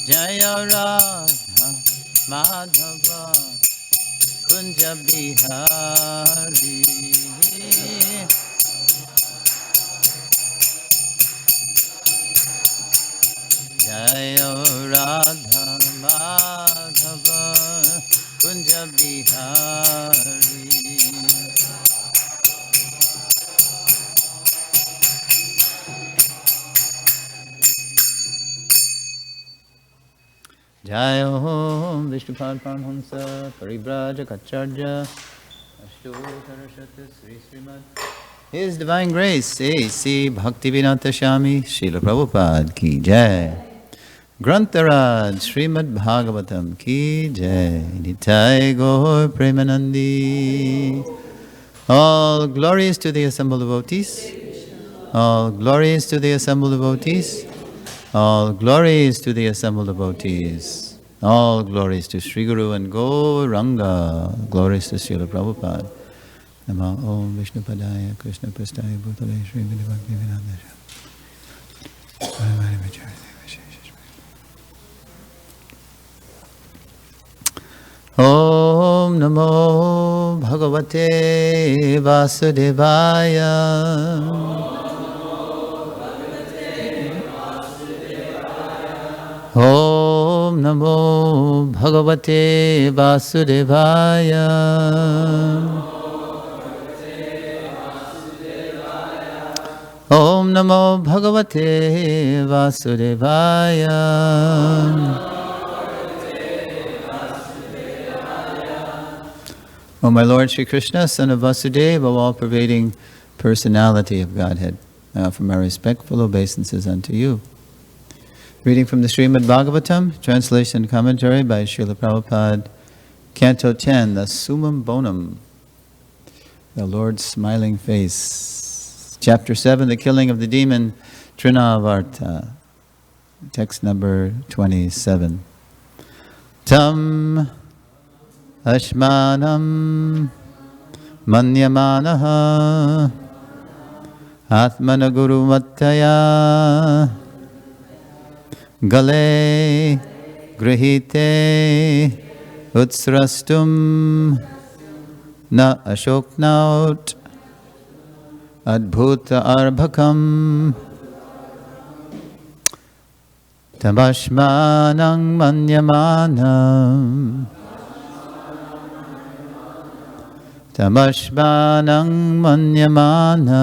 Jaya Radha Madhava Kunja Bihari. Jaya Radha Madhava Kunja Bihari. Jaya Om Vishnupad Paramahamsa Paribraja Kacharya Ashtotarashata Sri Srimad His Divine Grace A.C. Bhaktivinata Shami Srila Prabhupada Ki Jai Grantaraj Srimad Bhagavatam Ki Jai Nitai Gaur Premanandi. All glories to the assembled devotees. All glories to the assembled devotees. All glories to the assembled devotees. All glories to Sri Guru and Gauranga. Glories to Srila Prabhupada. Nama Om Vishnu Padaya Krishna Prastaya Bhutale Sri Bhakti Vinanda. Om Namo Bhagavate Vasudevaya. Om Namo Bhagavate Vasudevaya. Om Namo Bhagavate Vasudevaya. O my Lord Shri Krishna, Son of Vasudeva, all-pervading personality of Godhead, from our respectful obeisances unto you. Reading from the Srimad Bhagavatam, translation and commentary by Srila Prabhupada, Canto 10, the Summum Bonum, the Lord's Smiling Face. Chapter 7, the Killing of the Demon, Trinavarta. Text number 27. Tam Ashmanam Manyamanaha Atmana Guru Mattaya Gale Grihite Utsrastum Na Ashoknaut Adbhuta Arbhakam Tamashmanang Manyamanam Tamashmanang Manyamanam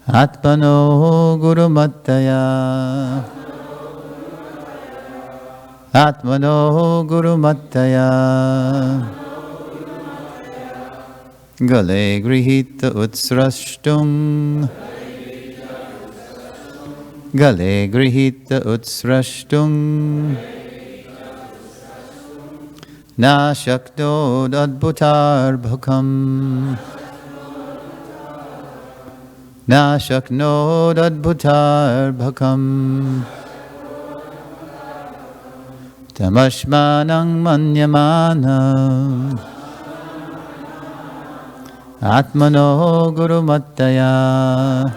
Atmano Guru Mattaya Atmano Guru Mattaya Gale Grihita Utsrashtung Gale Grihita Utsrashtung Na Shakno Adbhutar Bhakam Na Shakno Adbhutar Bhakam Tamashmanang Manyamana Atmano Guru Mattaya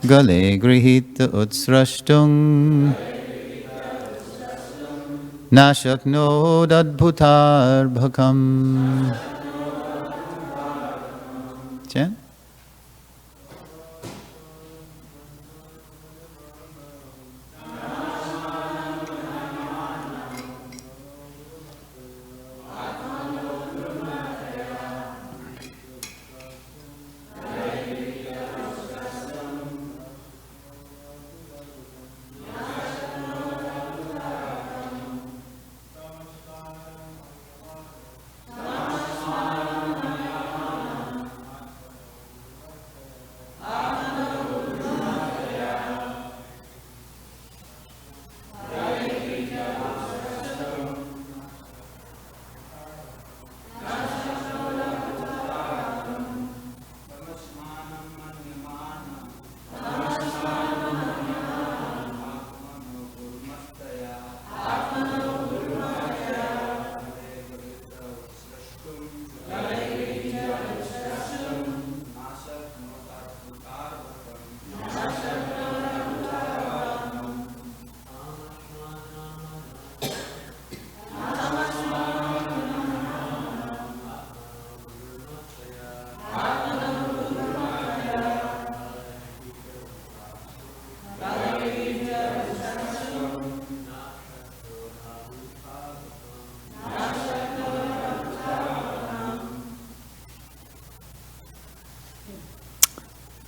Gale Grihita Utsrashtung Na Shakno Adbhutar Bhakam. Chant.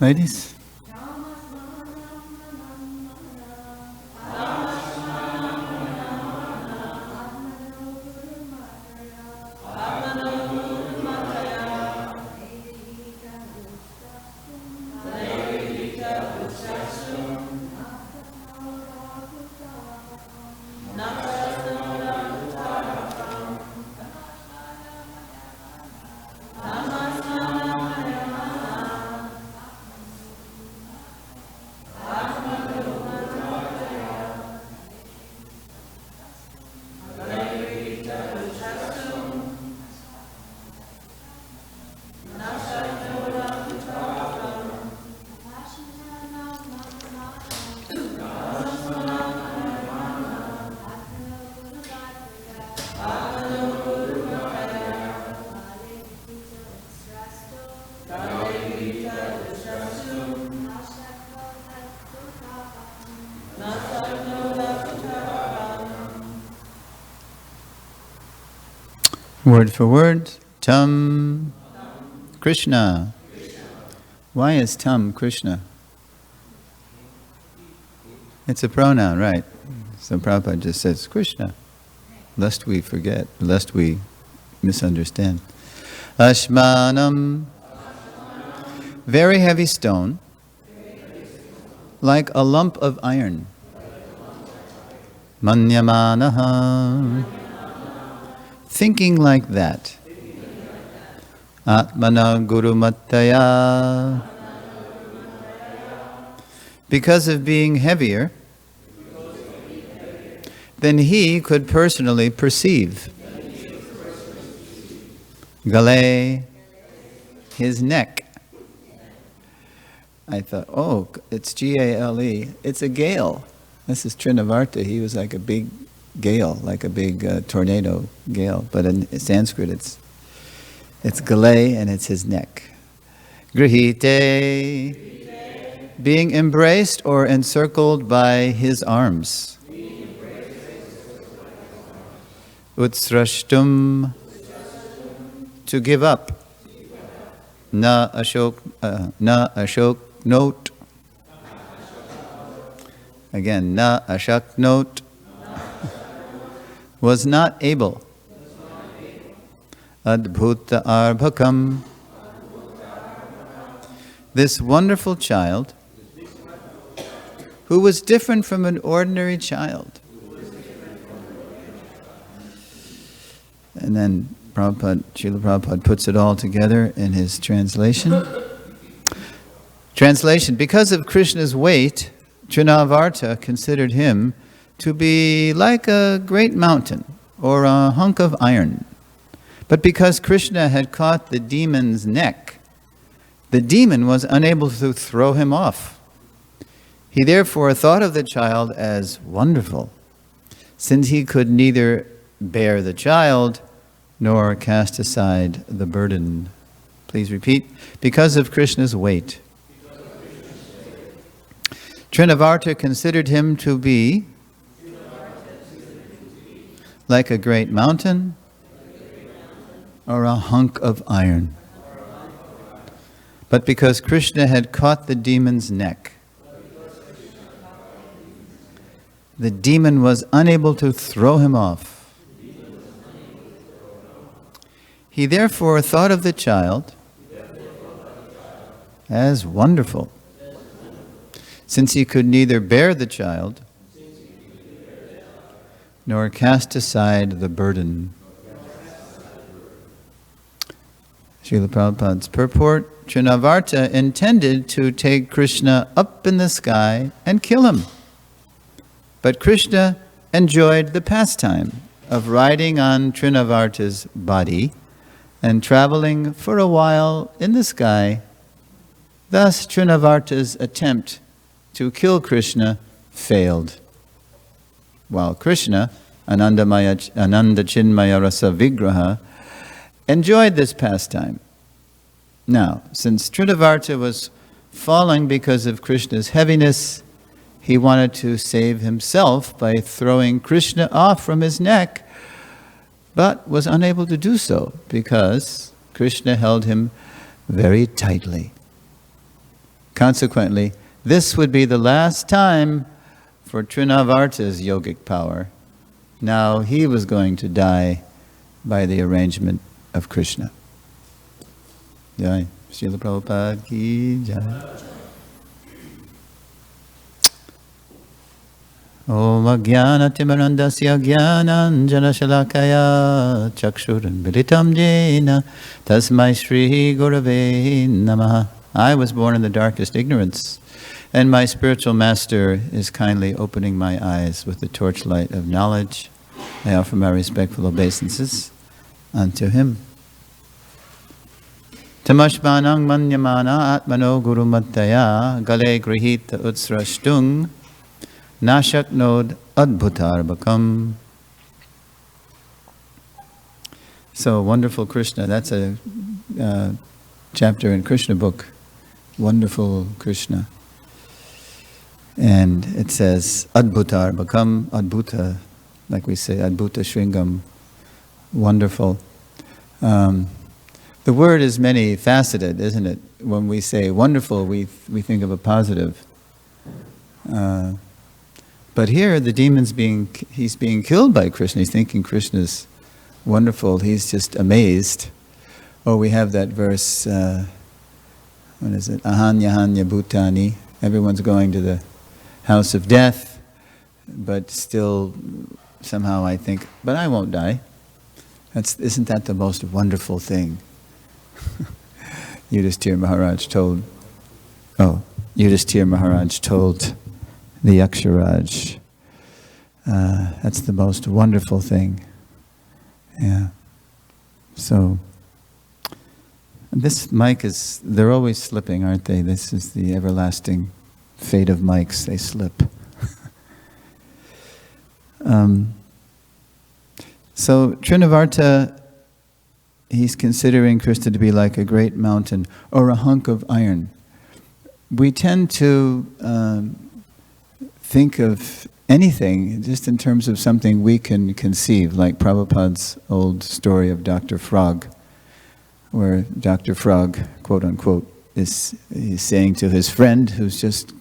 Ladies? Word for word, Tam Krishna. Why is Tam Krishna? It's a pronoun, right? So Prabhupada just says Krishna, lest we forget, lest we misunderstand. Ashmanam, very heavy stone, like a lump of iron. Manyamanaha, thinking like that. Atmana Guru Mattaya, because of being heavier than he could personally perceive. Gale, his neck. I thought, oh, it's G-A-L-E. It's a gale. This is Trinavarta. He was like a big gale, like a big tornado gale. But in Sanskrit, it's gale and it's his neck. Grihite, being embraced or encircled by his arms. Utsrashtum, to give up. Na ashok note. Again, na ashak note. Was not able. Adbhuta arbhakam. This wonderful child, who was different from an ordinary child. And then Srila Prabhupada puts it all together in his translation. Translation, because of Krishna's weight, Trinavarta considered him to be like a great mountain or a hunk of iron. But because Krishna had caught the demon's neck, the demon was unable to throw him off. He therefore thought of the child as wonderful, since he could neither bear the child nor cast aside the burden. Please repeat. Because of Krishna's weight. Trinavarta considered him to be like a great mountain or a hunk of iron. But because Krishna had caught the demon's neck, the demon was unable to throw him off. He therefore thought of the child as wonderful, since he could neither bear the child nor cast aside the burden. Srila Prabhupada's purport, Trinavarta intended to take Krishna up in the sky and kill him. But Krishna enjoyed the pastime of riding on Trinavarta's body and traveling for a while in the sky. Thus, Trinavarta's attempt to kill Krishna failed. While Krishna, Ananda Chinmaya Rasa Vigraha, enjoyed this pastime. Now, since Trinavarta was falling because of Krishna's heaviness, he wanted to save himself by throwing Krishna off from his neck, but was unable to do so because Krishna held him very tightly. Consequently, this would be the last time for Trinavarta's yogic power. Now he was going to die by the arrangement of Krishna. Jai. Srila Prabhupada ki jai. Om Ajnana Timarandasya Jnananjana Shalakaya Chakshuran Militam Jena Tasmai Shri Gurave Namaha. I was born in the darkest ignorance, and my spiritual master is kindly opening my eyes with the torchlight of knowledge. I offer my respectful obeisances unto him. Tamashmanang manyamana atmano guru mattaya gale grihita utsrashtung nashaknod adbhutarbakam. So, wonderful Krishna, that's a chapter in Krishna book. Wonderful Krishna. And it says, adbhutarbakam, adbhuta, like we say, adbhuta shringam, wonderful. The word is many faceted, isn't it? When we say wonderful, we think of a positive. But here, the demon's he's being killed by Krishna. He's thinking Krishna's wonderful. He's just amazed. Oh, we have that verse, what is it? Ahanyahanya bhutani. Everyone's going to the house of death, but still, somehow I think, but I won't die. Isn't that the most wonderful thing? Yudhishthira Maharaj told the Yaksharaj, that's the most wonderful thing. Yeah. So, this mic they're always slipping, aren't they? This is the everlasting fate of mics, they slip. So, Trinavarta, he's considering Krishna to be like a great mountain or a hunk of iron. We tend to think of anything just in terms of something we can conceive, like Prabhupada's old story of Dr. Frog, where Dr. Frog, quote unquote, he's saying to his friend who's just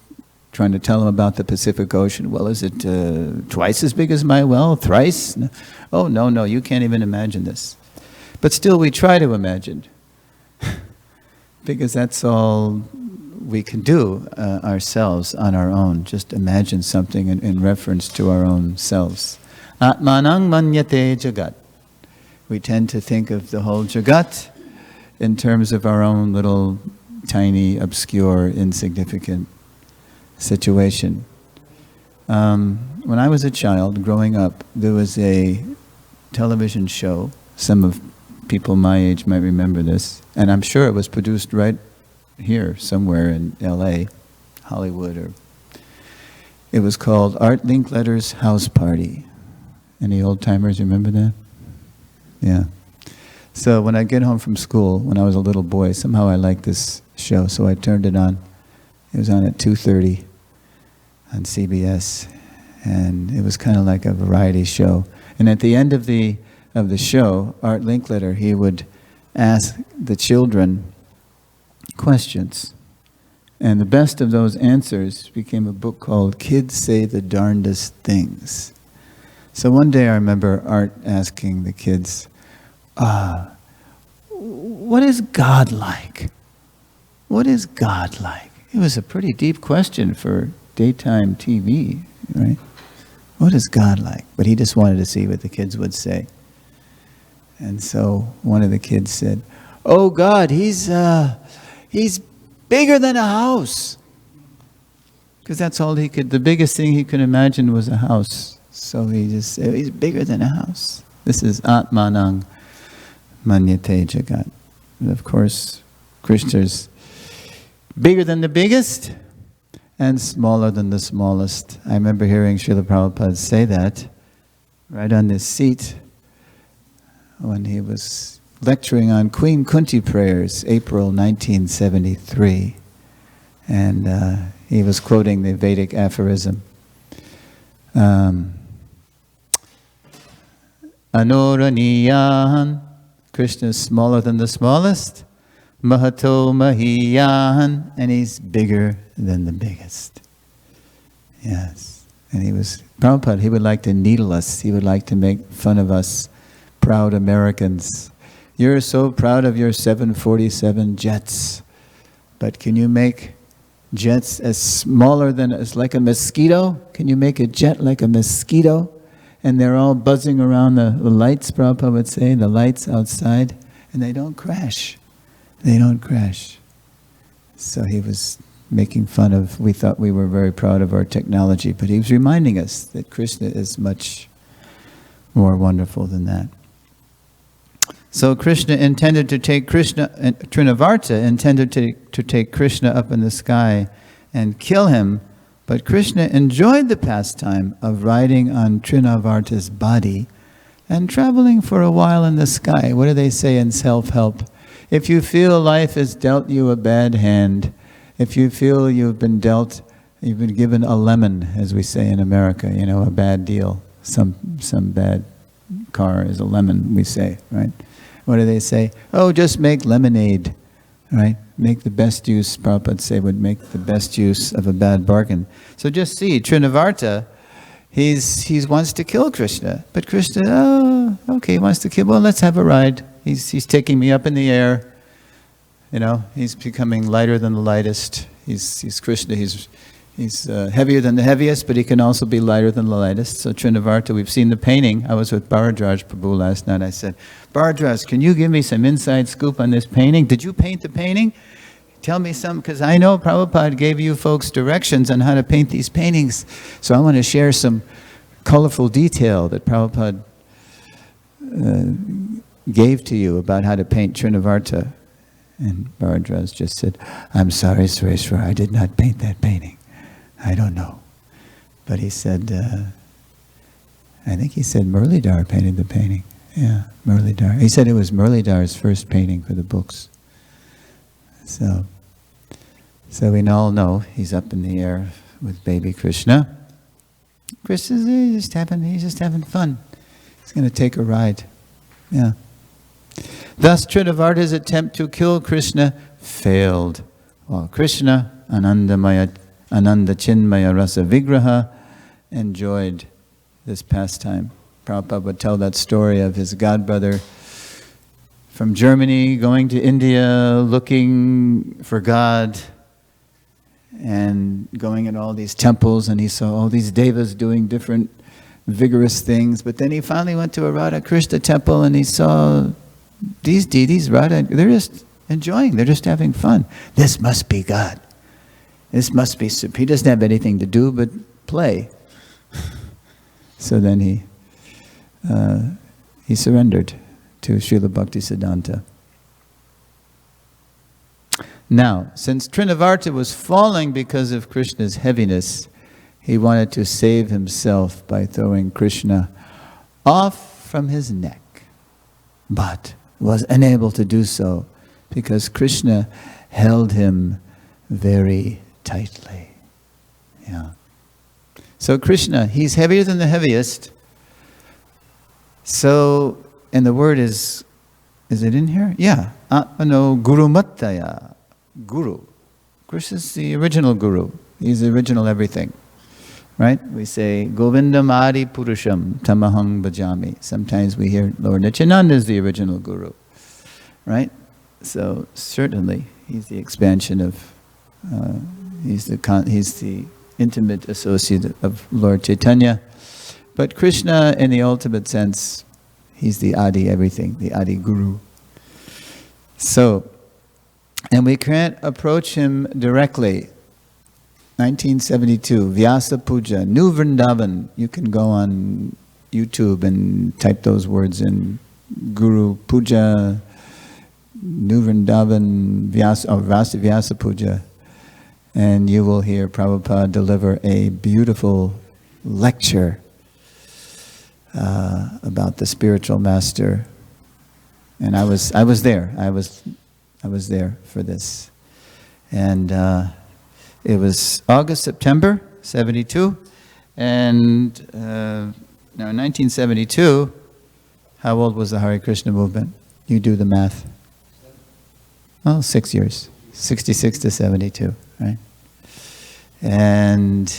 trying to tell him about the Pacific Ocean, well, is it twice as big as my well? Thrice? No. Oh, no, you can't even imagine this. But still we try to imagine, because that's all we can do ourselves on our own, just imagine something in reference to our own selves. Atmanang manyate jagat. We tend to think of the whole jagat in terms of our own little tiny, obscure, insignificant situation. When I was a child, growing up, there was a television show. Some of people my age might remember this, and I'm sure it was produced right here, somewhere in L.A., Hollywood, it was called Art Linkletter's House Party. Any old-timers remember that? Yeah. So when I get home from school, when I was a little boy, somehow I liked this show, so I turned it on. It was on at 2:30 on CBS, and it was kind of like a variety show. And at the end of the show, Art Linkletter, he would ask the children questions. And the best of those answers became a book called Kids Say the Darndest Things. So one day I remember Art asking the kids, what is God like? What is God like? It was a pretty deep question for daytime TV, right? What is God like? But he just wanted to see what the kids would say. And so one of the kids said, oh God, he's bigger than a house. Because that's all the biggest thing he could imagine was a house. So he just said, he's bigger than a house. This is Atmanang Manyate Jagat. And of course, Krishna's bigger than the biggest and smaller than the smallest. I remember hearing Srila Prabhupada say that right on this seat when he was lecturing on Queen Kunti prayers, April 1973. And he was quoting the Vedic aphorism. Anoraniyahan, Krishna is smaller than the smallest. Mahato Mahiyan, and he's bigger than the biggest. Yes. And Prabhupada, he would like to needle us. He would like to make fun of us, proud Americans. You're so proud of your 747 jets, but can you make jets as smaller as like a mosquito? Can you make a jet like a mosquito? And they're all buzzing around the lights, Prabhupada would say, the lights outside, and they don't crash. They don't crash. So he was making fun of, we thought we were very proud of our technology, but he was reminding us that Krishna is much more wonderful than that. So Krishna intended to take Trinavarta intended to take Krishna up in the sky and kill him, but Krishna enjoyed the pastime of riding on Trinavarta's body and traveling for a while in the sky. What do they say in self-help? If you feel life has dealt you a bad hand, if you feel you've been given a lemon, as we say in America, a bad deal. Some bad car is a lemon, we say, right? What do they say? Oh, just make lemonade, right? Make the best use, Prabhupada say, would make the best use of a bad bargain. So just see, Trinavarta, he wants to kill Krishna, but Krishna, okay, he wants to kill, well, let's have a ride. He's taking me up in the air. He's becoming lighter than the lightest. He's Krishna. He's heavier than the heaviest, but he can also be lighter than the lightest. So Trinavarta, we've seen the painting. I was with Bharadraj Prabhu last night. I said, Bharadraj, can you give me some inside scoop on this painting? Did you paint the painting? Tell me some, because I know Prabhupada gave you folks directions on how to paint these paintings. So I want to share some colorful detail that Prabhupada gave to you about how to paint Trinavarta. And Bharadraj just said, I'm sorry, Suresvara, I did not paint that painting. I don't know. But he said, I think he said Muralidhar painted the painting. Yeah, Muralidhar. He said it was Muralidhar's first painting for the books. So we all know he's up in the air with baby Krishna. He's just having fun. He's going to take a ride. Yeah. Thus, Trinavarta's attempt to kill Krishna failed. While Krishna, Ananda Chinmaya Rasa Vigraha, enjoyed this pastime. Prabhupada would tell that story of his godbrother from Germany going to India looking for God and going in all these temples, and he saw all these devas doing different vigorous things. But then he finally went to a Radha Krishna temple and he saw these deities, Radha, they're just enjoying, they're just having fun. This must be God. This must be, he doesn't have anything to do but play. So then he surrendered to Srila Bhaktisiddhanta. Now, since Trinavarta was falling because of Krishna's heaviness, he wanted to save himself by throwing Krishna off from his neck, but was unable to do so because Krishna held him very tightly. Yeah. So Krishna, he's heavier than the heaviest. So, and the word is it in here? Yeah. Atmano Guru Mattaya. Guru. Krishna's the original Guru. He's the original everything. Right? We say, Govindam Adi Purusham Tamahang Bhajami. Sometimes we hear Lord Nityananda is the original Guru. Right? So certainly, he's the expansion of, he's the intimate associate of Lord Chaitanya. But Krishna, in the ultimate sense, he's the Adi everything, the Adi Guru. So, and we can't approach him directly. 1972, Vyasa Puja, New Vrindavan. You can go on YouTube and type those words in. Guru Puja, New Vrindavan, Vyasa Puja. And you will hear Prabhupada deliver a beautiful lecture about the spiritual master. And I was there. I was there for this. And it was August, September, 72. And now in 1972, how old was the Hare Krishna movement? You do the math. well, 6 years, 66 to 72, right? And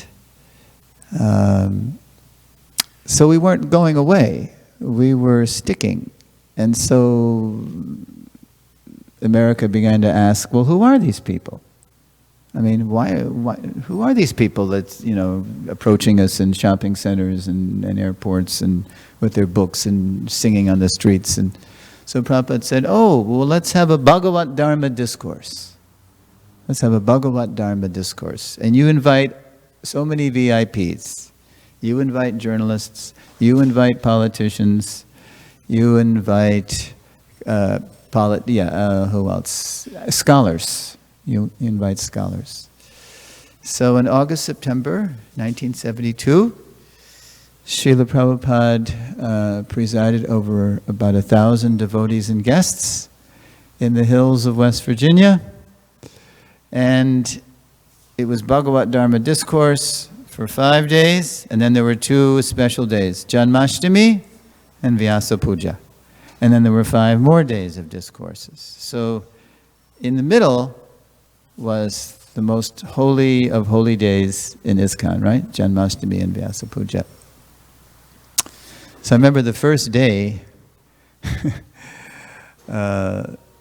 so we weren't going away. We were sticking. And so America began to ask, well, who are these people? I mean, why, who are these people that's, approaching us in shopping centers and airports and with their books and singing on the streets? And so Prabhupada said, oh, well, let's have a Bhagavat Dharma discourse. Let's have a Bhagavat Dharma discourse. And you invite so many VIPs. You invite journalists. You invite politicians. You invite, who else? Scholars. You invite scholars. So in August, September 1972, Srila Prabhupada presided over about 1,000 devotees and guests in the hills of West Virginia. And it was Bhagavat Dharma Discourse for 5 days, and then there were 2 special days, Janmashtami and Vyasa Puja. And then there were 5 more days of discourses. So in the middle was the most holy of holy days in ISKCON, right? Janmashtami and Vyasa Puja. So I remember the first day,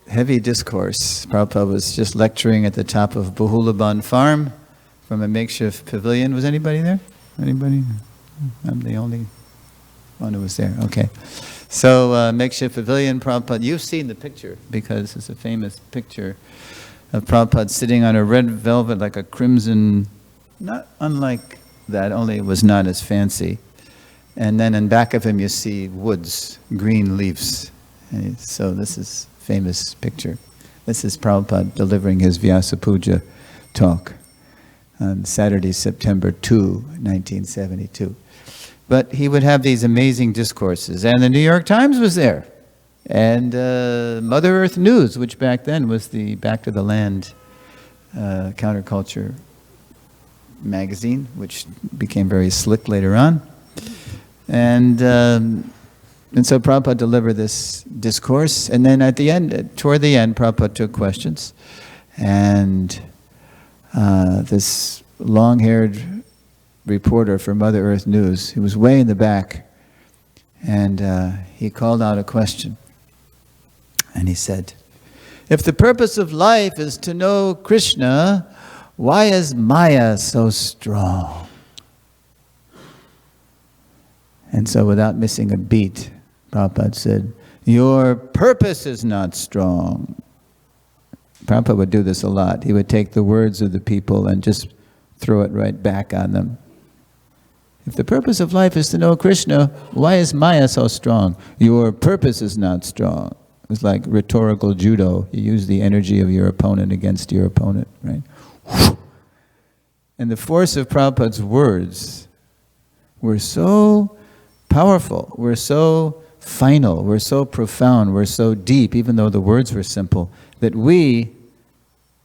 heavy discourse. Prabhupada was just lecturing at the top of Bahulaban Farm from a makeshift pavilion. Was anybody there? Anybody? I'm the only one who was there. Okay. So makeshift pavilion, Prabhupada. You've seen the picture because it's a famous picture of Prabhupada sitting on a red velvet like a crimson, not unlike that, only it was not as fancy. And then in back of him you see woods, green leaves. And so this is a famous picture. This is Prabhupada delivering his Vyasa Puja talk on Saturday, September 2, 1972. But he would have these amazing discourses. And the New York Times was there. And Mother Earth News, which back then was the Back to the Land counterculture magazine, which became very slick later on. And so Prabhupada delivered this discourse. And then at the end, toward the end, Prabhupada took questions. And this long-haired reporter for Mother Earth News, he was way in the back, and he called out a question. And he said, if the purpose of life is to know Krishna, why is Maya so strong? And so without missing a beat, Prabhupada said, your purpose is not strong. Prabhupada would do this a lot. He would take the words of the people and just throw it right back on them. If the purpose of life is to know Krishna, why is Maya so strong? Your purpose is not strong. It was like rhetorical judo. You use the energy of your opponent against your opponent, right? And the force of Prabhupada's words were so powerful, were so final, were so profound, were so deep, even though the words were simple, that we,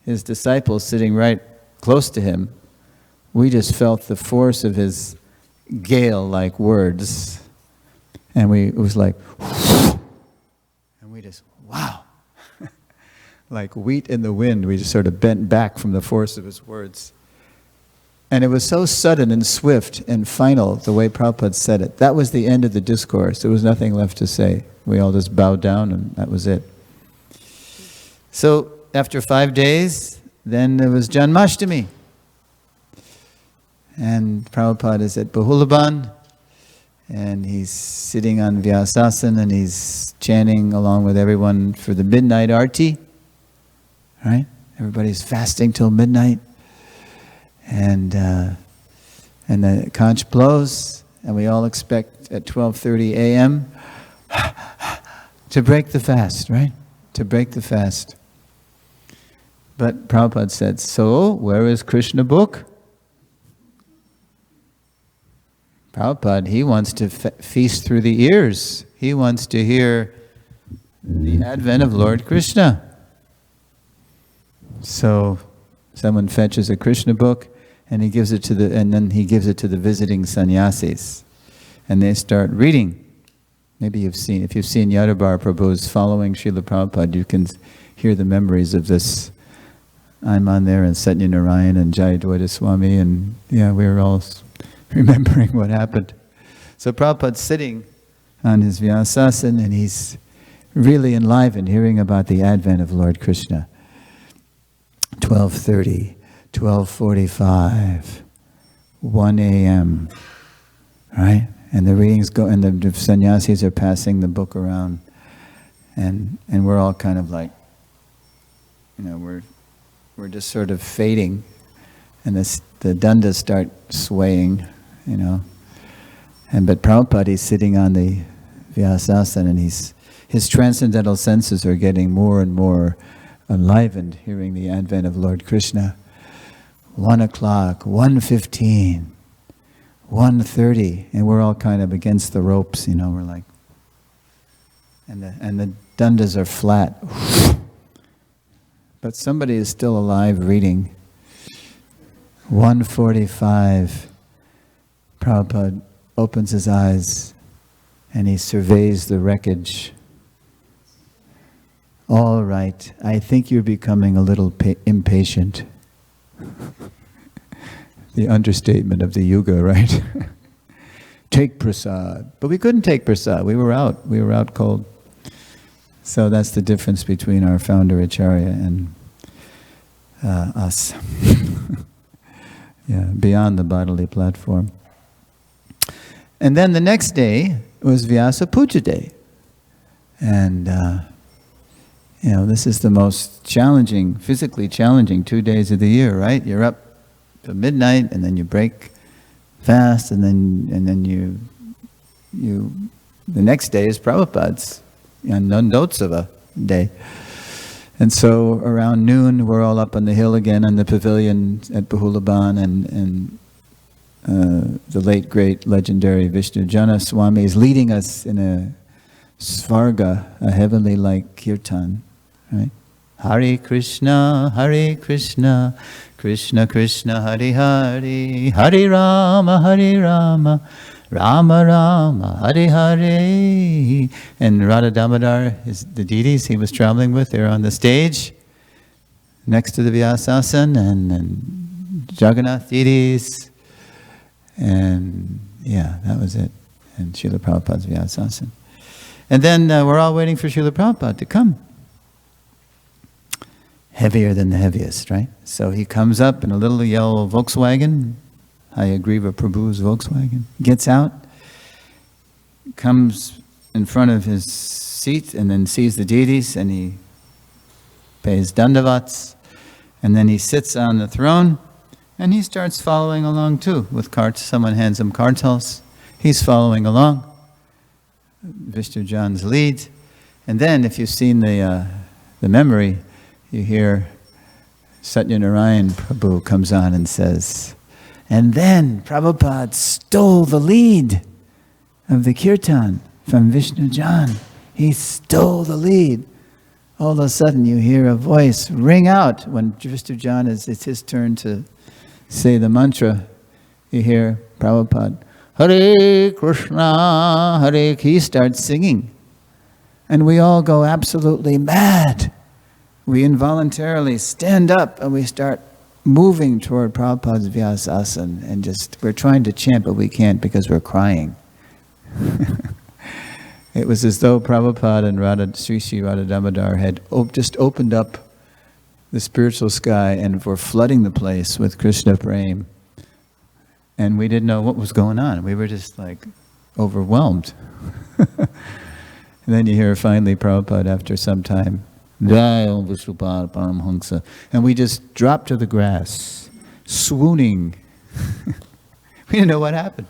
his disciples sitting right close to him, we just felt the force of his gale-like words. And it was like, and we just, wow. Like wheat in the wind, we just sort of bent back from the force of his words. And it was so sudden and swift and final, the way Prabhupada said it. That was the end of the discourse. There was nothing left to say. We all just bowed down and that was it. So after 5 days, then there was Janmashtami. And Prabhupada is at Bahulaban, and he's sitting on Vyasasana, and he's chanting along with everyone for the midnight arti. Right? Everybody's fasting till midnight. And the conch blows, and we all expect at 12:30 a.m. to break the fast, right? To break the fast. But Prabhupada said, so, where is Krishna book? Prabhupada, he wants to feast through the ears. He wants to hear the advent of Lord Krishna. So, someone fetches a Krishna book, and then he gives it to the visiting sannyasis, and they start reading. Maybe if you've seen Yadabar Prabhu's Following Srila Prabhupada, you can hear the memories of this. I'm on there, and Satyanarayan and Jayadvaita Swami, and we were all remembering what happened. So Prabhupada's sitting on his Vyasasana, and he's really enlivened hearing about the advent of Lord Krishna. 12:30, 12:45, 1 a.m., right? And the readings go, and the sannyasis are passing the book around, and we're all kind of like, we're just sort of fading, and the dandas start swaying, but Prabhupada is sitting on the Vyasasana, and his transcendental senses are getting more and more enlivened, hearing the advent of Lord Krishna. 1 o'clock, 1:15, 1:30, and we're all kind of against the ropes, we're like, and the dandas are flat. But somebody is still alive reading. 1:45, Prabhupada opens his eyes and he surveys the wreckage. All right, I think you're becoming a little impatient. The understatement of the yuga, right? Take prasad. But we couldn't take prasad. We were out cold. So that's the difference between our founder Acharya and us. Beyond the bodily platform. And then the next day was Vyasa Puja Day. And, this is the most challenging, physically challenging 2 days of the year, right? You're up till midnight, and then you break fast, and then you the next day is Prabhupada's Nandotsava day. And so around noon, we're all up on the hill again on the pavilion at Bahulaban, and the late, great, legendary Vishnu Jana Swami is leading us in a svarga, a heavenly like kirtan, right? Hare Krishna, Krishna Krishna, Hare Hare, Hare Rama, Rama Rama, Hare Hare. And Radha Damodar, the deities he was traveling with, they're on the stage next to the Vyasasana, and Jagannath deities. And that was it. And Srila Prabhupada's Vyasasana. And then we're all waiting for Srila Prabhupada to come. Heavier than the heaviest, right? So he comes up in a little yellow Volkswagen, Hayagriva Prabhu's Volkswagen, gets out, comes in front of his seat, and then sees the deities, and he pays dandavats, and then he sits on the throne, and he starts following along too, with carts. Someone hands him kartals. He's following along. Vishnu Jan's lead. And then, if you've seen the memory, you hear Satyanarayan Prabhu comes on and says, and then Prabhupada stole the lead of the kirtan from Vishnu Jan. He stole the lead. All of a sudden you hear a voice ring out when Vishnu Jan it's his turn to say the mantra. You hear Prabhupada, Hare Krishna, Hare Krishna. He starts singing. And we all go absolutely mad. We involuntarily stand up and we start moving toward Prabhupada's Vyasasana, and we're trying to chant, but we can't because we're crying. It was as though Prabhupada and Sri Radha Damodar had just opened up the spiritual sky and were flooding the place with Krishna Prem. And we didn't know what was going on. We were just like overwhelmed. And then you hear finally Prabhupada after some time, Jai Om Vishnupada Paramhamsa. And we just dropped to the grass, swooning. We didn't know what happened.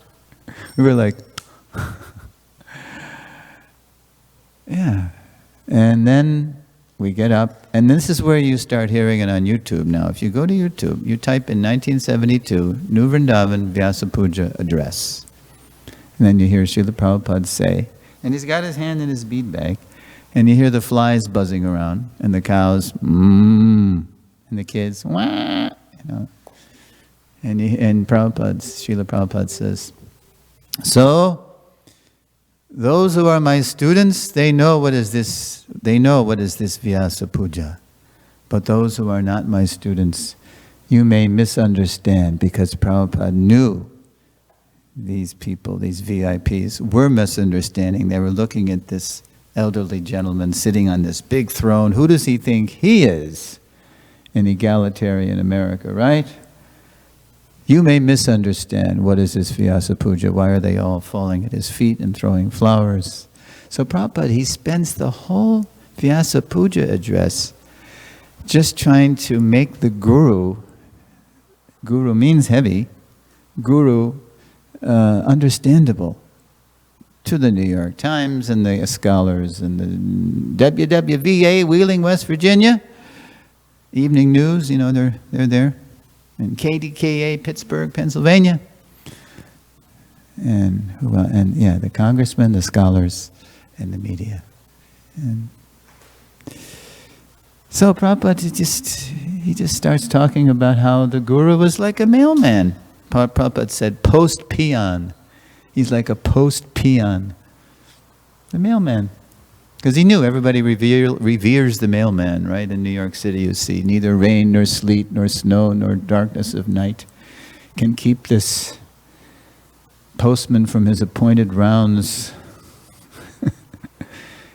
We were like, yeah. And then we get up, and this is where you start hearing it on YouTube now. If you go to YouTube, you type in 1972, New Vrindavan Vyasa Puja address. And then you hear Srila Prabhupada say, and he's got his hand in his bead bag, and you hear the flies buzzing around, and the cows, and the kids, wah, And Srila Prabhupada says, so, those who are my students, they know what is this Vyasa Puja. but those who are not my students, you may misunderstand, because Prabhupada knew these people, these VIPs, were misunderstanding. They were looking at this elderly gentleman sitting on this big throne. Who does he think he is in egalitarian America, right? You may misunderstand, what is this Vyasa Puja? Why are they all falling at his feet and throwing flowers? So Prabhupada, he spends the whole Vyasa Puja address just trying to make the guru means heavy, guru understandable to the New York Times and the scholars and the WWVA, Wheeling, West Virginia, Evening News, they're there, and KDKA, Pittsburgh, Pennsylvania, and the congressmen, the scholars, and the media. And so Prabhupada, he just starts talking about how the guru was like a mailman. Prabhupada said, post-peon. He's like a post-peon. The mailman. Because he knew everybody reveres the mailman, right? In New York City, you see, neither rain, nor sleet, nor snow, nor darkness of night can keep this postman from his appointed rounds.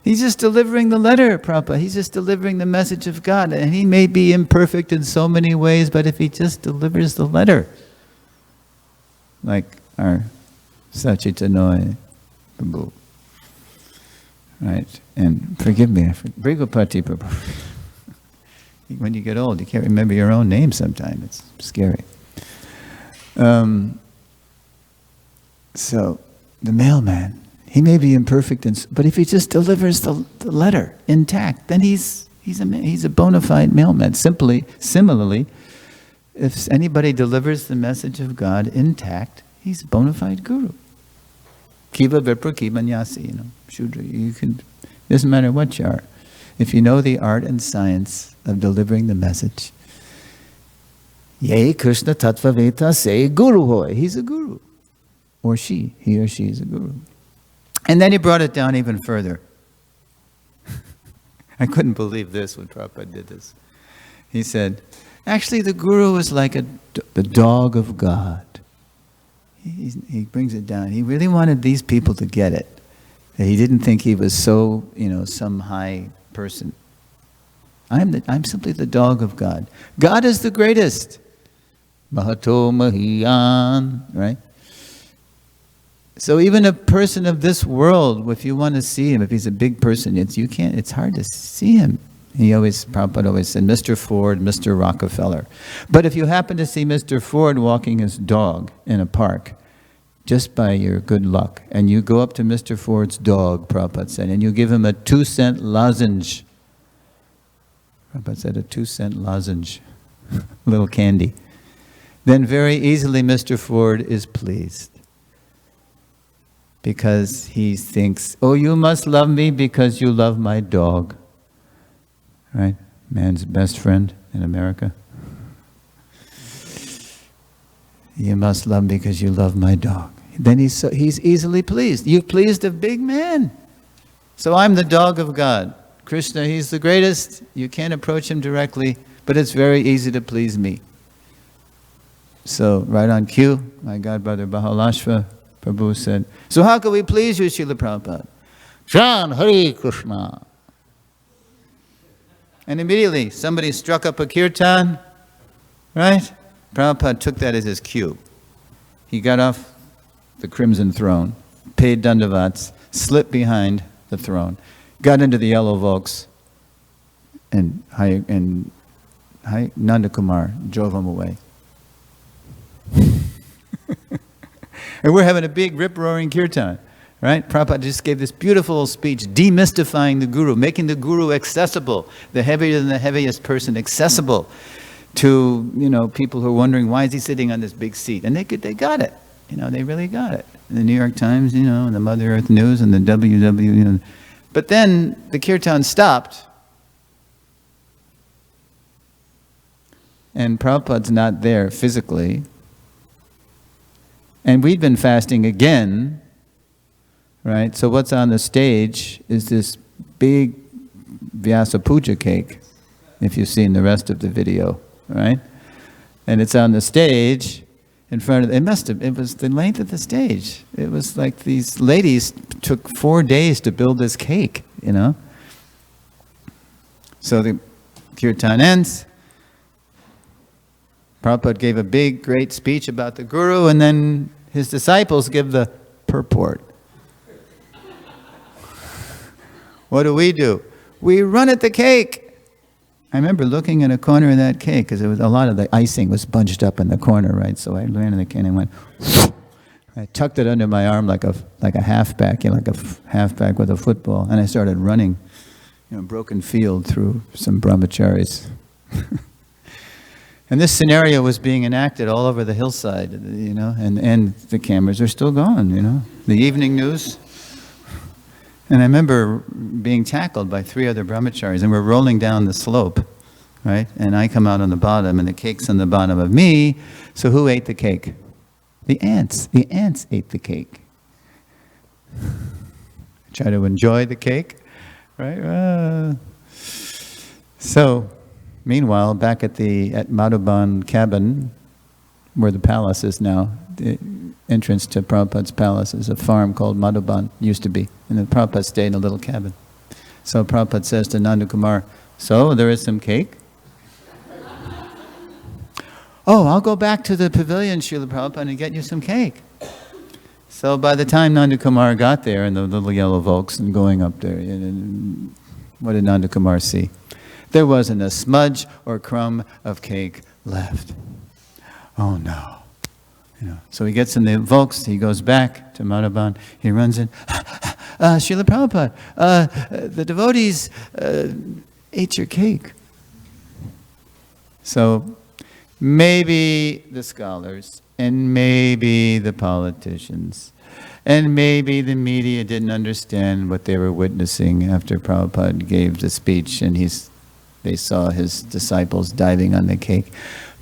He's just delivering the letter, Prabhupada. He's just delivering the message of God. And he may be imperfect in so many ways, but if he just delivers the letter, like our Sachitanoy Prabhu, right? And forgive me, Brigopati Prabhu. When you get old, you can't remember your own name sometimes. It's scary. So, the mailman, he may be imperfect, but if he just delivers the letter intact, then he's a bona fide mailman. Similarly, if anybody delivers the message of God intact, he's a bona fide guru. Kiva vipra kiva nyasi, Shudra, doesn't matter what you are. If you know the art and science of delivering the message, Ye Krishna Tattva Veta say Guru hoy. He's a guru. Or he or she is a guru. And then he brought it down even further. I couldn't believe this when Prabhupada did this. He said, actually the guru is like the dog of God. He brings it down. He really wanted these people to get it. That he didn't think he was so, some high person. I'm simply the dog of God. God is the greatest. Mahato Mahiyan, right? So even a person of this world, if you want to see him, if he's a big person, it's hard to see him. Prabhupada always said, Mr. Ford, Mr. Rockefeller. But if you happen to see Mr. Ford walking his dog in a park, just by your good luck, and you go up to Mr. Ford's dog, Prabhupada said, and you give him a 2-cent lozenge. Prabhupada said a 2-cent lozenge, little candy. Then very easily Mr. Ford is pleased. Because he thinks, oh, you must love me because you love my dog. Right? Man's best friend in America. You must love me because you love my dog. Then he's easily pleased. You've pleased a big man. So I'm the dog of God. Krishna, he's the greatest. You can't approach him directly, but it's very easy to please me. So right on cue, my godbrother Bahalashva Prabhu said, so how can we please you, Srila Prabhupada? Shan Hare Krishna. And immediately somebody struck up a kirtan, right? Prabhupada took that as his cue. He got off the crimson throne, paid dandavats, slipped behind the throne, got into the yellow Volks, and Nanda Kumar drove him away. And we're having a big rip-roaring kirtan, right? Prabhupada just gave this beautiful speech demystifying the guru, making the guru accessible, the heavier than the heaviest person accessible to, people who are wondering, why is he sitting on this big seat? And they got it. They really got it. The New York Times, and the Mother Earth News and the WW. But then the kirtan stopped. And Prabhupada's not there physically. And we'd been fasting again, right? So what's on the stage is this big Vyasa Puja cake, if you've seen the rest of the video, right? And it's on the stage in front of, it was the length of the stage. It was like these ladies took 4 days to build this cake, you know? So the kirtan ends. Prabhupada gave a big, great speech about the Guru, and then his disciples give the purport. What do? We run at the cake. I remember looking in a corner of that cake, because a lot of the icing was bunched up in the corner, right? So I ran in the cake and went, I tucked it under my arm like a halfback, you know, like a halfback with a football, and I started running, you know, broken field through some brahmacharis. And this scenario was being enacted all over the hillside, you know, and the cameras are still going, you know. The evening news. And I remember being tackled by 3 other brahmacharis, and we're rolling down the slope, right? And I come out on the bottom, and the cake's on the bottom of me. So who ate the cake? The ants. The ants ate the cake. Try to enjoy the cake, right? So, meanwhile, back at Madhuban cabin, where the palace is now, the entrance to Prabhupada's palace is a farm called Madhuban, used to be. And then Prabhupada stayed in a little cabin. So Prabhupada says to Nanda Kumar, so there is some cake? Oh, I'll go back to the pavilion, Srila Prabhupada, and get you some cake. So by the time Nanda Kumar got there, and the little yellow Volks, and going up there, and what did Nanda Kumar see? There wasn't a smudge or crumb of cake left. Oh no. You know, so he gets in the Volks, he goes back to Madhuban, he runs in, Srila Prabhupada, the devotees ate your cake. So maybe the scholars, and maybe the politicians, and maybe the media didn't understand what they were witnessing after Prabhupada gave the speech, and they saw his disciples diving on the cake.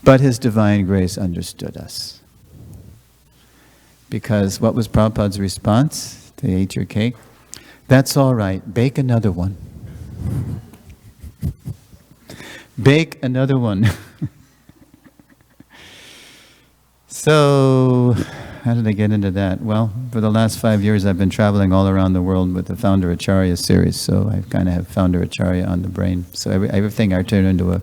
But His Divine Grace understood us. Because what was Prabhupada's response? They ate your cake. That's all right. Bake another one. Bake another one. So, how did I get into that? Well, for the last 5 years I've been traveling all around the world with the Founder Acharya series, so I kind of have Founder Acharya on the brain. So everything I turn into a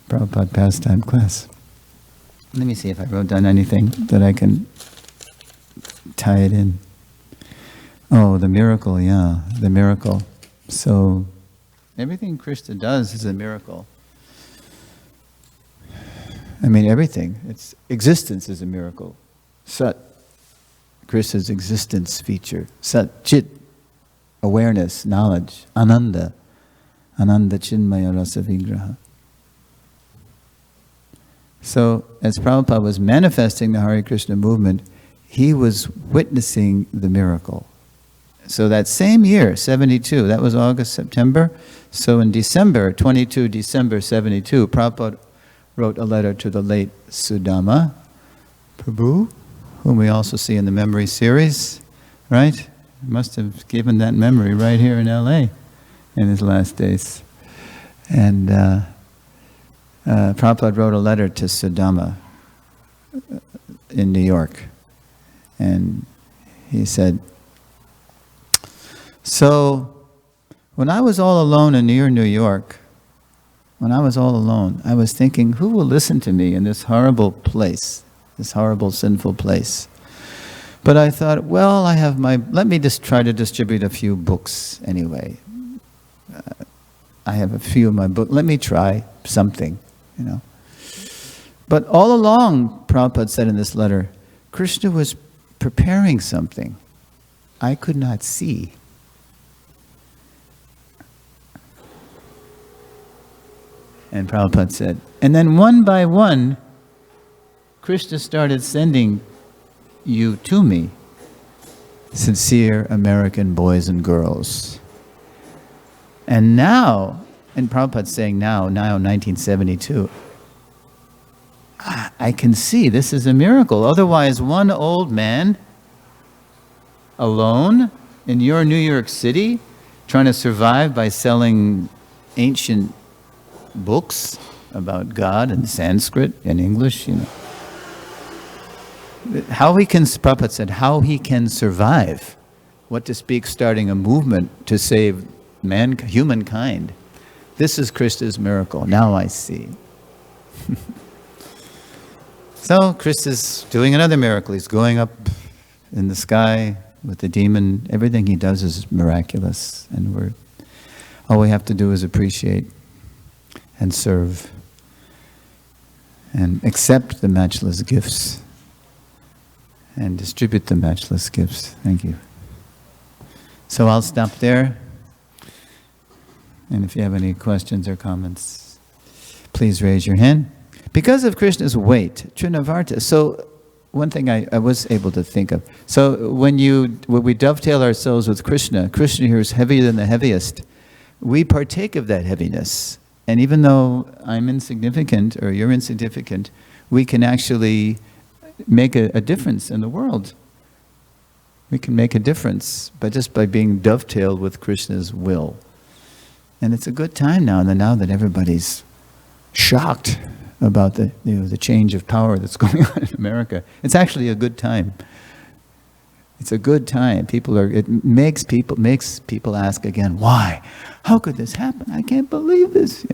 Prabhupada pastime class. Let me see if I wrote down anything that I can tie it in. Oh, the miracle, yeah, the miracle. So, everything Krishna does is a miracle. I mean, everything. Its existence is a miracle. Sat, Krishna's existence feature. Sat, Chit, awareness, knowledge. Ananda, Ananda Chinmaya Rasa Vigraha. So, as Prabhupada was manifesting the Hare Krishna movement, he was witnessing the miracle. So that same year, 72, that was August, September. So in December, 22 December 72, Prabhupada wrote a letter to the late Suresvara Prabhu, whom we also see in the memory series, right? Must have given that memory right here in LA in his last days. And Prabhupada wrote a letter to Sudama in New York. And he said, so when I was all alone in near New York, when I was all alone, I was thinking, who will listen to me in this horrible place, this horrible sinful place? But I thought, well, let me just try to distribute a few books anyway. I have a few of my books, let me try something, you know. But all along, Prabhupada said in this letter, Krishna was preparing something I could not see. And Prabhupada said, and then one by one, Krishna started sending you to me, sincere American boys and girls. And now, and Prabhupada's saying now 1972, I can see this is a miracle. Otherwise, one old man, alone, in your New York City, trying to survive by selling ancient books about God in Sanskrit and English, how he can, Prabhupada said, how he can survive, what to speak starting a movement to save humankind. This is Krishna's miracle. Now I see. So Krishna's doing another miracle. He's going up in the sky with the demon. Everything he does is miraculous, and all we have to do is appreciate and serve and accept the matchless gifts and distribute the matchless gifts. Thank you. So I'll stop there. And if you have any questions or comments, please raise your hand. Because of Krishna's weight, Trinavarta. So one thing I was able to think of. So when we dovetail ourselves with Krishna, Krishna here is heavier than the heaviest. We partake of that heaviness. And even though I'm insignificant or you're insignificant, we can actually make a difference in the world. We can make a difference just by being dovetailed with Krishna's will. And it's a good time now that everybody's shocked about the change of power that's going on in America. It's actually a good time. It's a good time. It makes people ask again, why? How could this happen? I can't believe this.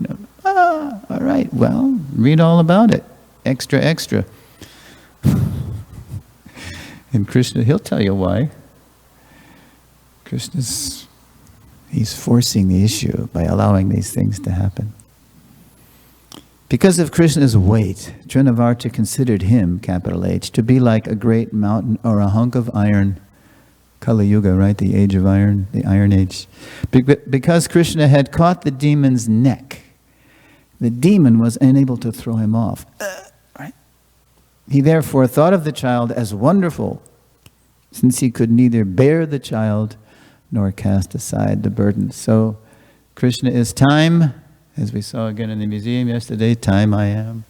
All right, well, read all about it. Extra, extra. And Krishna, he'll tell you why. He's forcing the issue by allowing these things to happen. Because of Krishna's weight, Trinavarta considered him, capital H, to be like a great mountain or a hunk of iron. Kali Yuga, right? The age of iron, the Iron Age. Because Krishna had caught the demon's neck, the demon was unable to throw him off. Right? He therefore thought of the child as wonderful, since he could neither bear the child nor cast aside the burden. So Krishna is time, as we saw again in the museum yesterday, time I am.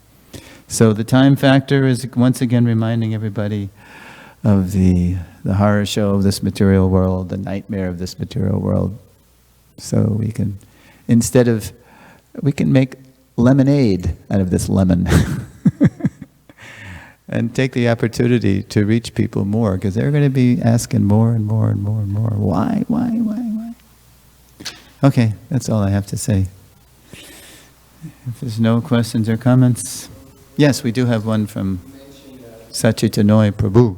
So the time factor is once again reminding everybody of the horror show of this material world, the nightmare of this material world. So we can make lemonade out of this lemon. And take the opportunity to reach people more, because they're going to be asking more and more and more and more. Why? Okay, that's all I have to say. If there's no questions or comments. Yes, we do have one from Sachitanoi Prabhu.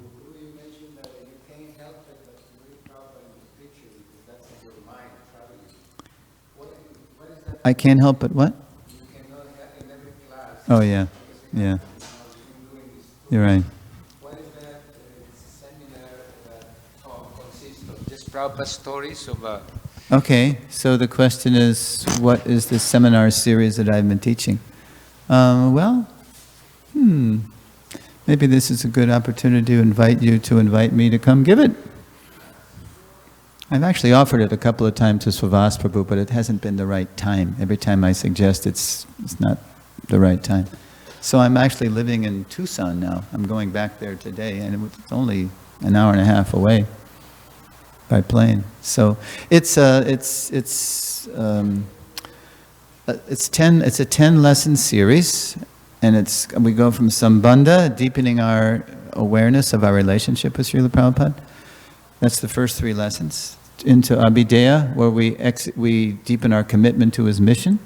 I can't help but what? Oh, yeah. You're right. What is that seminar that consists of just Prabhupada stories of Okay, so the question is, what is this seminar series that I've been teaching? Maybe this is a good opportunity to invite me to come give it. I've actually offered it a couple of times to Suresvara Prabhu, but it hasn't been the right time. Every time I suggest it's not the right time. So I'm actually living in Tucson now. I'm going back there today, and it's only an hour and a half away by plane. So it's a 10-lesson series, and we go from Sambandha, deepening our awareness of our relationship with Srila Prabhupada. That's the first 3 lessons. Into Abhideya, where we deepen our commitment to his mission.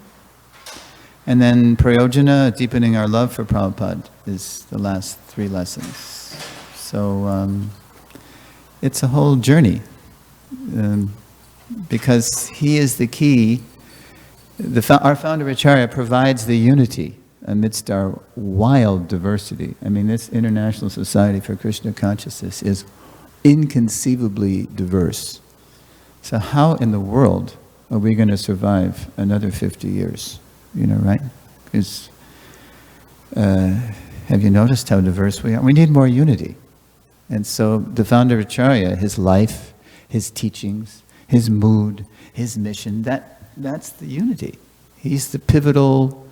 And then Prayojana, deepening our love for Prabhupada, is the last 3 lessons. So it's a whole journey, because he is the key. Our founder Acharya provides the unity amidst our wild diversity. I mean, this International Society for Krishna Consciousness is inconceivably diverse. So how in the world are we going to survive another 50 years? Right? Because have you noticed how diverse we are? We need more unity. And so the founder Acharya, his life, his teachings, his mood, his mission, that's the unity. He's the pivotal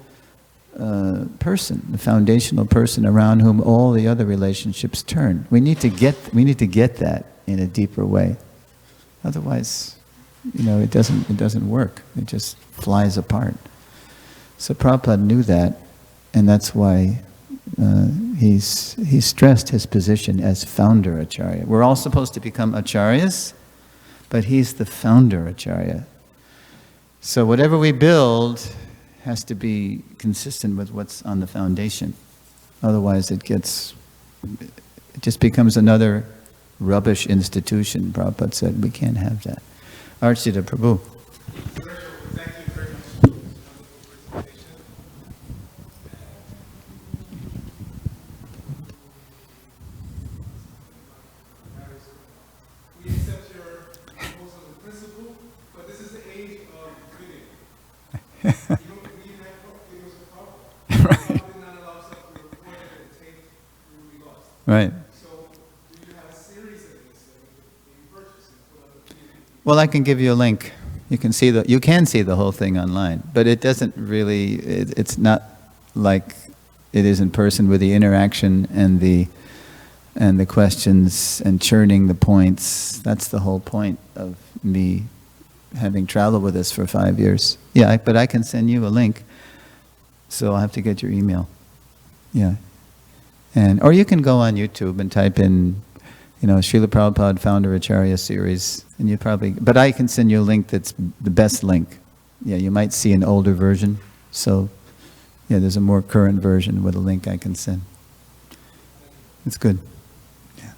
person, the foundational person around whom all the other relationships turn. We need to get that in a deeper way. Otherwise, it doesn't work. It just flies apart. So Prabhupada knew that, and that's why he stressed his position as founder acharya. We're all supposed to become acharyas, but he's the founder acharya. So whatever we build has to be consistent with what's on the foundation. Otherwise it just becomes another rubbish institution. Prabhupada said we can't have that. Archita Prabhu. Thank you very much for this wonderful presentation. We accept your proposal in principle, but this is the age of video. You don't believe that videos are problem. Right. God did not allow us to record it and tape, it will be lost. Right. So do you have a series of these that you purchase and put on the TV? Well, I can give you a link. You can see the whole thing online, but it doesn't really. It's not like it is in person with the interaction and the questions and churning the points. That's the whole point of me having traveled with us for 5 years. Yeah, but I can send you a link. So I'll have to get your email. Yeah, or you can go on YouTube and type in, Srila Prabhupada Founder Acharya series, and but I can send you a link that's the best link. Yeah, you might see an older version. So, yeah, there's a more current version with a link I can send. It's good. Yeah.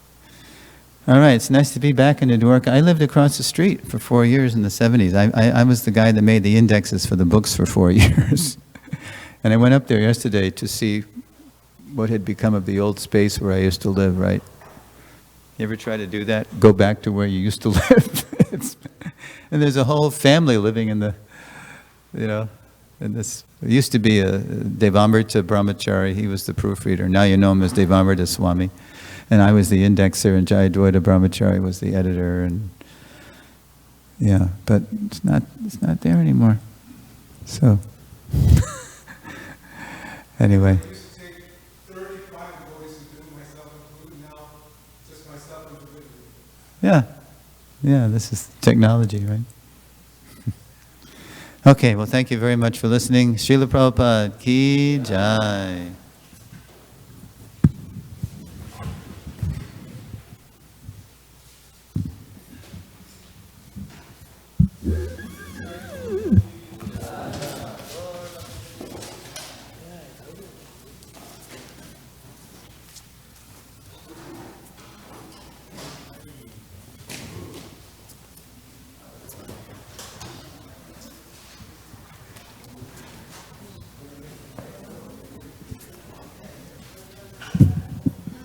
All right, it's nice to be back in Dwarka. I lived across the street for 4 years in the 70s. I was the guy that made the indexes for the books for 4 years. And I went up there yesterday to see what had become of the old space where I used to live, right? You ever try to do that? Go back to where you used to live? And there's a whole family living in this. It used to be a Devamrita Brahmachari. He was the proofreader. Now you know him as Devamrita Swami. And I was the indexer, and Jayadvaita Brahmachari was the editor. And yeah, but it's not there anymore. So, anyway. Yeah, this is technology, right? Okay, well, thank you very much for listening. Srila Prabhupada Ki Jai.